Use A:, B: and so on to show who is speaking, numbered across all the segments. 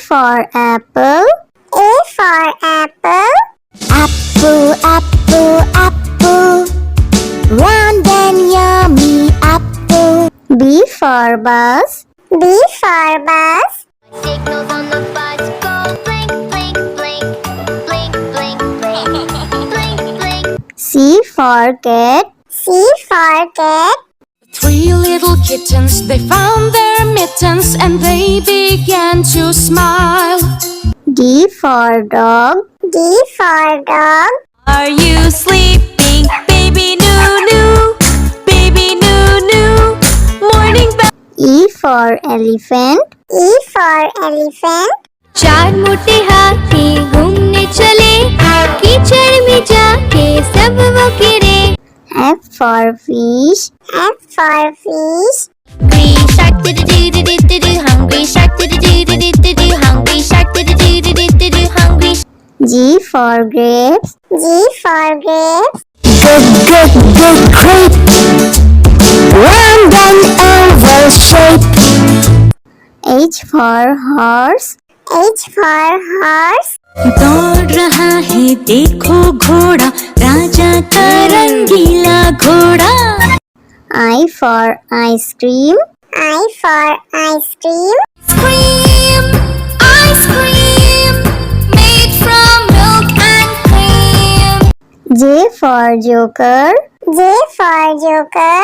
A: for apple.
B: A for apple.
A: Apple, apple, apple. Round and yummy apple. B for bus.
B: B for bus.
C: Signals on the bus go blink, blink, blink, blink, blink, blink, blink, blink.
A: C for cat.
B: C for cat.
D: Three little kittens, they found their mittens and they began to smile.
A: D for dog.
B: D for dog.
D: Are you sleeping, baby Noo? Baby Noo. Morning bell.
A: E for elephant.
B: E for elephant.
C: चार मोटे हाथी घूमने चले, कीचड़ में जाके सब वो गिरे.
A: F for fish.
B: F for fish.
C: Green shark do-do-do-do-do-do, hungry shark do-do-do-do-do-do, hungry shark do-do-do-do-do-do, hungry.
A: G for grapes.
B: G for grapes.
A: Good grape. Round and oval shape. H for horse.
B: H for horse.
D: दौड़ रहा है देखो घोड़ा, राजा का रंगीला घोड़ा.
A: I for ice cream.
B: I for ice cream.
D: Ice cream, made from milk and cream.
A: J for joker.
B: J for joker.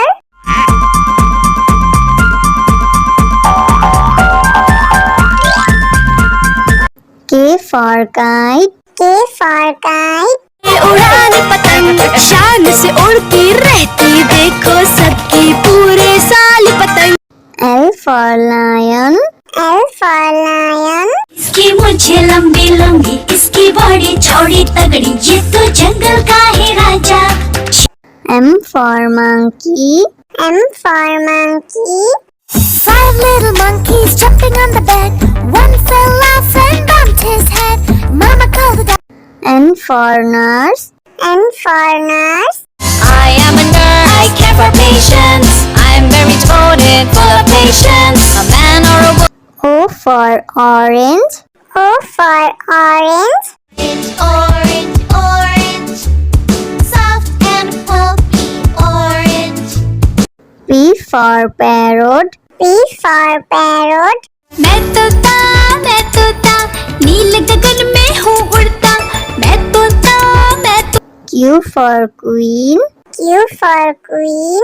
A: K for kite.
B: K for kite.
D: उड़ाने पतंग शान से उड़ती रहती, देखो सबकी पूरे साल पतंग.
A: L for lion.
B: L for lion.
D: इसकी मुझे लंबी लंबी, इसकी बॉडी चौड़ी तगड़ी, ये तो जंगल का है राजा.
A: M for monkey.
B: M for monkey.
D: 5 little monkeys jumping on the bed. One fell off and bumped his head. Mama called it.
A: N for nurse.
B: N for nurse.
D: I am a nurse. I care for patients. I'm very devoted, full of patience. A man or a woman.
A: O for orange.
B: O for orange.
C: Orange, orange, soft and pulpy orange.
A: P for parrot.
B: P for parrot.
D: मैं तोता नील गगन में हूँ उड़ता. मैं तोता.
A: Q for queen.
B: Q for queen.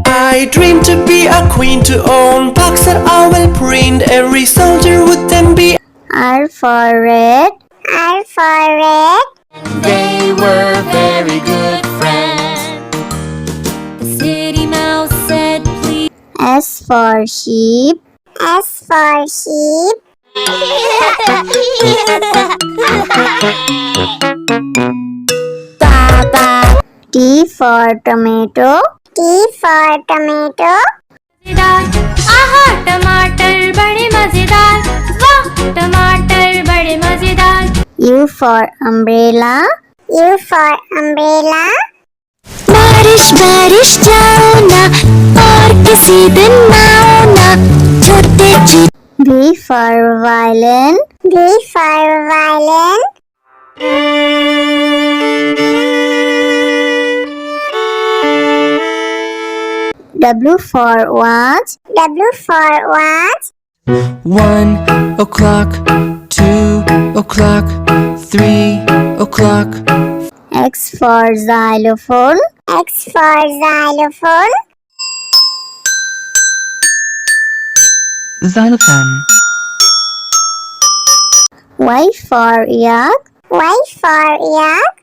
E: I dream to be a queen, to own parks that I will print. Every soldier would then be.
A: R for red.
B: R for red.
E: They were very good friends.
D: The city mouse said, please.
A: S for sheep.
B: S for sheep.
A: T for tomato.
B: T for tomato.
D: आहा टमाटर बड़े मजेदार, वाह टमाटर बड़े मजेदार.
A: U for umbrella.
B: U for umbrella.
D: बारिश बारिश जाओ ना, और किसी दिन आओ ना, छोटे छोटे.
A: V for violin.
B: V for violin.
A: W for watch.
B: W for watch.
E: 1 o'clock, 2 o'clock, 3 o'clock.
A: X for xylophone.
B: X for xylophone.
E: Xylophone.
A: Y for yak.
B: Y for yak.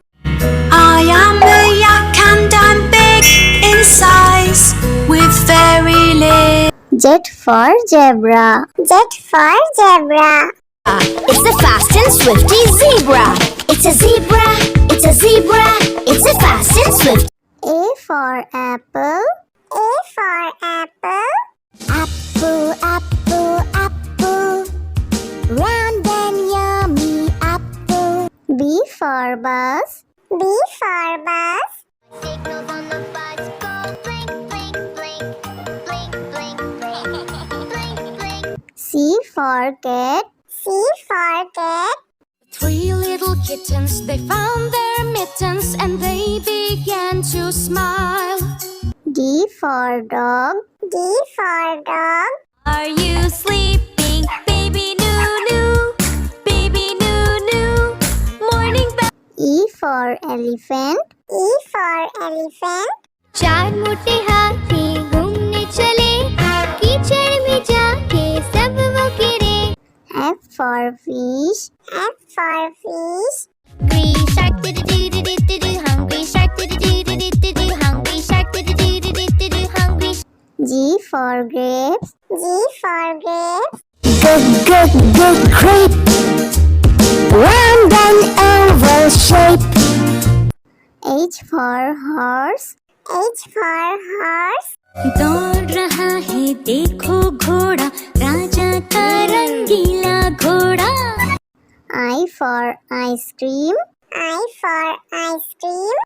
D: I am a yak and I'm big in size, with very legs.
A: Z for zebra.
B: Z for zebra.
C: It's the fast and swifty zebra. It's a zebra, it's a zebra, it's a fast and swift.
A: A for apple.
B: A for apple.
A: Apple, apple, apple. Round and yummy apple. B for bus.
B: B for bus.
C: Signals on the bus go blink, blink, blink, blink, blink, blink, blink, blink.
A: C for cat.
B: C for cat.
D: Three little kittens, they found their mittens and they began to smile.
A: D for dog.
B: D for dog.
D: Are you sleeping, baby Noo? Baby Noo. Morning bell.
A: E for elephant.
B: E for elephant.
D: चार मोटे हाथी घूमने चले, कीचड़ में जाके सब वो गिरे.
A: F for fish.
B: F for fish.
D: Hungry shark do-do-do-do-do-do, hungry shark do-do-do-do-do-do, hungry shark do-do-do-do-do-do, hungry.
A: G for grapes.
B: G for grapes.
A: Good grape. Round and oval shape. H for horse.
B: H for horse.
D: दौड़ रहा है देखो घोड़ा, राजा का रंगीला घोड़ा.
A: I for ice cream.
B: I for ice cream.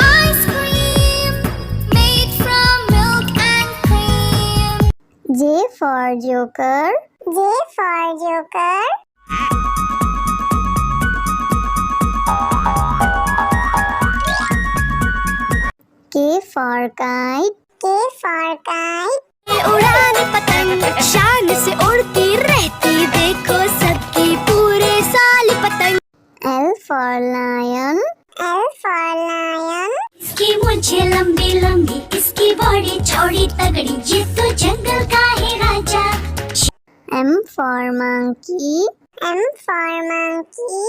D: Ice cream, made from milk and cream.
A: J for joker.
B: J for joker.
A: K for kite.
B: K for kite.
D: उड़ान पतंग शान से उड़ती रहती, देखो सबकी पूरे साल पतंग.
A: L for lion.
B: L for lion.
D: इसकी मूंछें लंबी लंबी, इसकी बॉडी चौड़ी तगड़ी, ये तो जंगल का है राजा.
A: M for monkey.
B: M for monkey.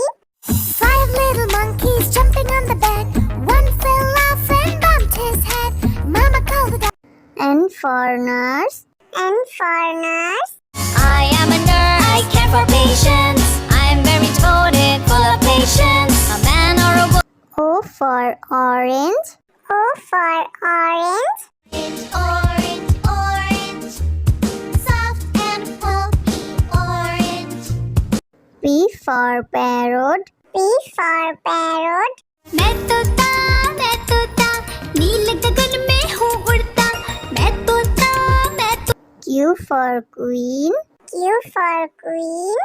D: Five little monkeys jumping on the bed, one fell off and bumped his head. Mama called the dog.
A: N for nurse.
B: N for nurse.
D: I am a nurse. I care for patients. I am very devoted, full of patience. A man or a woman.
A: O for orange.
B: O for orange.
D: Orange, soft and pulpy orange.
A: P for parrot.
B: P for parrot.
D: मैं तोता नील गगन में हूँ उड़ता. मैं तोता
A: Q for queen.
B: Q for queen.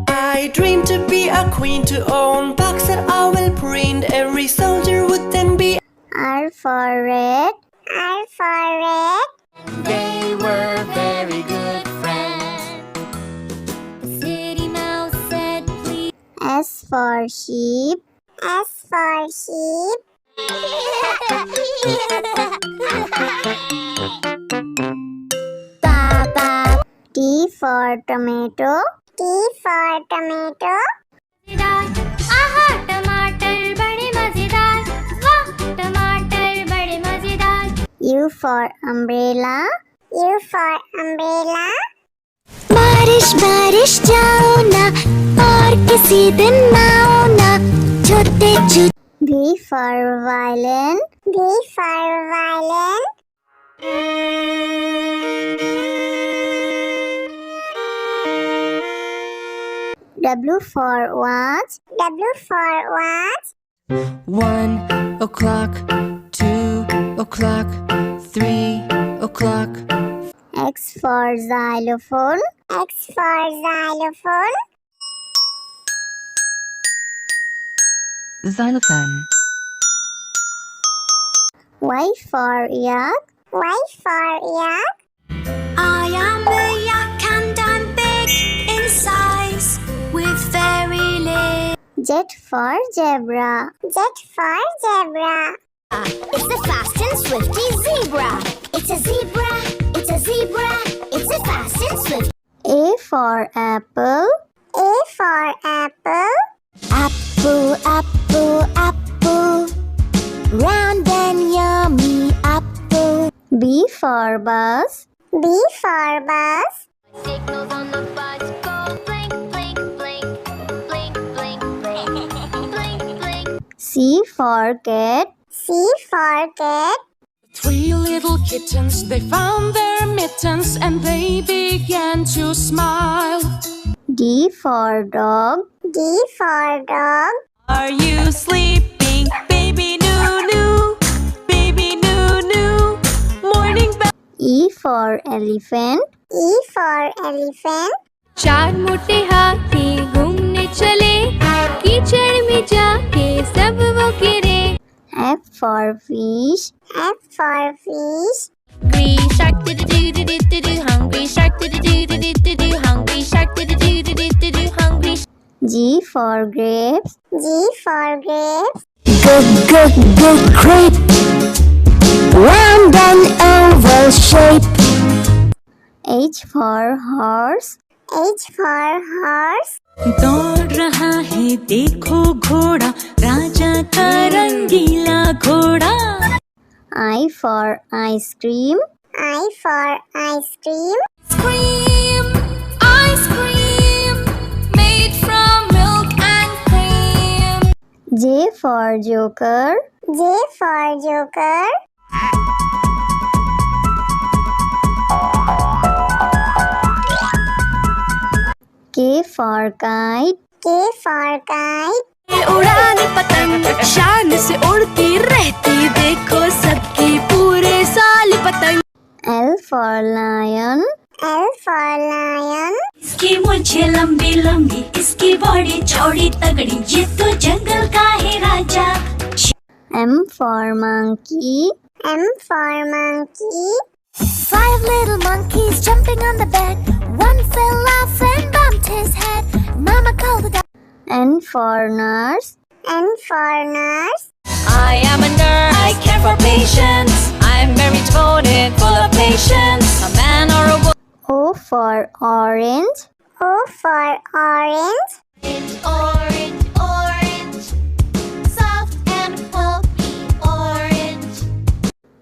E: I dream to be a queen, to own box that I will print. Every soldier would then be.
A: R for red.
B: R for red.
E: They were very good friends.
D: The city mouse said please.
A: S for sheep.
B: S for sheep.
A: T for tomato.
B: T for tomato.
D: आहा टमाटर बड़े मजेदार, वाह टमाटर बड़े मजेदार.
A: U for umbrella.
B: U for umbrella.
D: बारिश बारिश जाओ ना, और किसी दिन आओ ना, छोटे छोटे.
A: V for violin.
B: V for violin.
A: W for watch.
B: W for watch.
E: 1 o'clock, 2 o'clock, 3 o'clock.
A: X for xylophone.
B: X for xylophone.
E: Xylophone.
A: Y for yak.
B: Y for yak.
D: I am a yak and I'm big in size, with very legs.
A: Z for zebra.
B: Z for zebra.
C: It's the fast and swifty zebra. It's a zebra. It's a zebra. It's a fast and swift.
A: A for apple.
B: A for apple.
A: Apple, apple, apple. Round and yummy apple. B for bus.
B: B for bus.
D: Signals on the bus go blink, blink, blink, blink, blink, blink, blink, blink.
A: C for cat.
B: C for cat.
F: Three little kittens, they found their mittens and they began to smile.
A: D for dog.
B: D for dog.
F: Are you sleeping, baby Noo? Baby Noo. Morning bell.
A: E for elephant.
B: E for elephant.
D: चार मोटे हाथी घूमने चले, कीचड़ में जाके सब वो गिरे।
A: F for fish.
B: F for fish.
D: Hungry shark do do do do do do. Hungry shark do do do do do do. Hungry shark do do do do do do. Hungry.
A: G for grapes.
B: G for grapes.
C: Good grape. Round and oval shape.
A: H for horse.
B: H for horse.
G: दौड़ रहा है देखो घोड़ा, राजा का रंगीला घोड़ा।
A: I for ice cream.
B: I for ice cream.
D: Cream, ice cream, made from milk and cream.
A: J for joker.
B: J for joker.
A: K for kite.
B: K for kite.
G: उड़ाने पतंग शान से उड़ती रहती, देखो सबकी पूरे साल पतंग।
A: L for lion.
B: L for lion.
G: इसकी मूंछें लंबी लंबी, इसकी बॉडी चौड़ी तगड़ी, ये तो जंगल का है राजा।
A: M for monkey.
B: M for monkey.
C: 5 little monkeys jumping on the bed. One fell off and bumped his head. Mama called the doctor.
A: N for nurse.
B: N for nurse.
G: I am a nurse, I care for patients, I'm very devoted, full of patience. A man or a woman.
A: O for orange.
B: O for orange.
C: Orange, orange, soft and pulpy orange.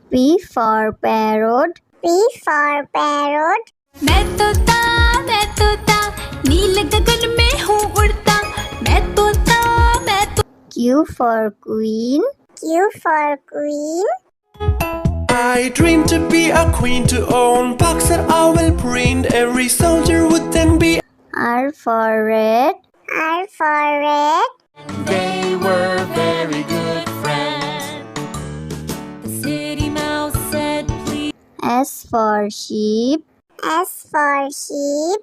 A: P for parrot.
B: P for parrot.
D: मैं तोता नीले गगन में हूँ उड़ता। मैं तोता
A: Q for queen.
B: Q for queen.
E: I dream to be a queen, to own box that I will print. Every soldier would then be.
A: R for red.
B: R for red.
E: They were very good friends.
G: The city mouse said, please.
A: S for sheep.
B: S for sheep.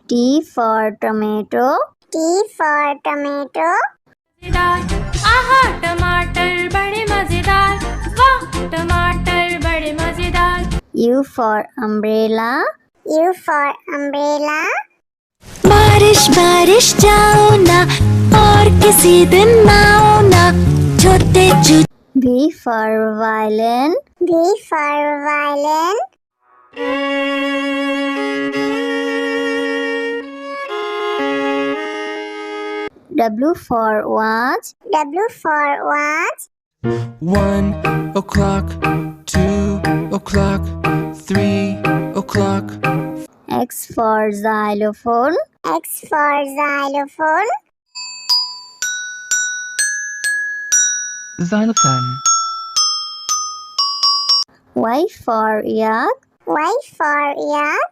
A: T for tomato.
B: T for tomato.
D: आहा टमाटर बड़े मजेदार, वाह टमाटर बड़े मजेदार।
A: U for umbrella.
B: U for umbrella.
D: बारिश बारिश जाओ ना, और किसी दिन आओ ना, छोटे छोटे।
A: V for violin.
B: V for violin.
A: W for watch.
B: W for watch.
E: 1 o'clock, 2 o'clock, 3 o'clock.
A: X for xylophone.
B: X for xylophone.
E: Xylophone.
A: Y for yak.
B: Y for yak.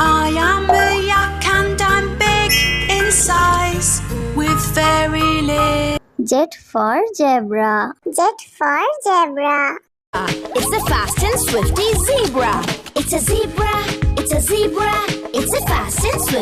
G: I am a yak and I'm big in size, with very little.
A: Z for zebra.
B: Z for zebra.
C: It's the fast and swifty zebra. It's a zebra. It's a zebra. It's a fast and swift.